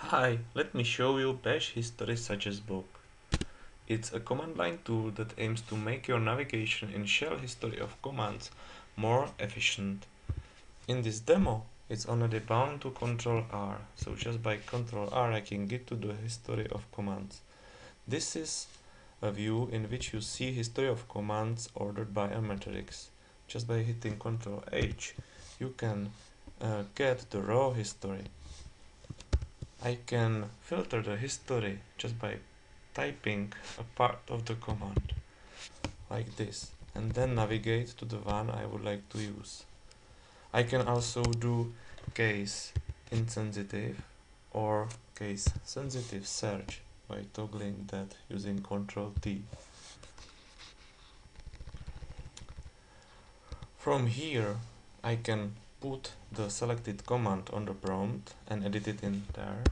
Hi, let me show you Bash History Suggest Book. It's a command line tool that aims to make your navigation in shell history of commands more efficient. In this demo, it's already bound to Ctrl R, so just by Ctrl R I can get to the history of commands. This is a view in which you see history of commands ordered by a matrix. Just by hitting Ctrl H, you can get the raw history. I can filter the history just by typing a part of the command, like this, and then navigate to the one I would like to use. I can also do case insensitive or case sensitive search by toggling that using Ctrl T. From here I can put the selected command on the prompt and edit it in there,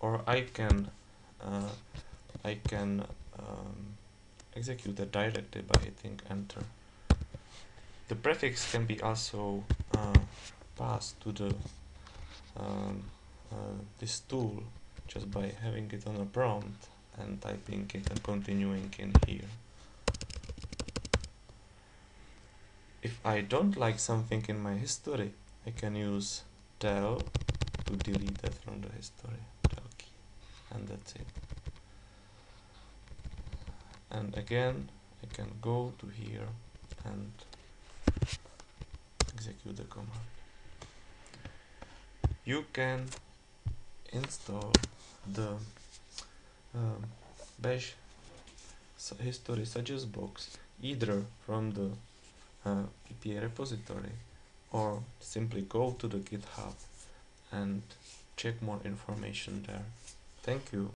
or I can uh, execute it directly by hitting enter. The prefix can be also passed to the this tool just by having it on a prompt and typing it and continuing in here. If I don't like something in my history, I can use del to delete that from the history, del key, and that's it. And again, I can go to here and execute the command. You can install the Bash History Suggest box either from the PPA repository or simply go to the GitHub and check more information there. Thank you.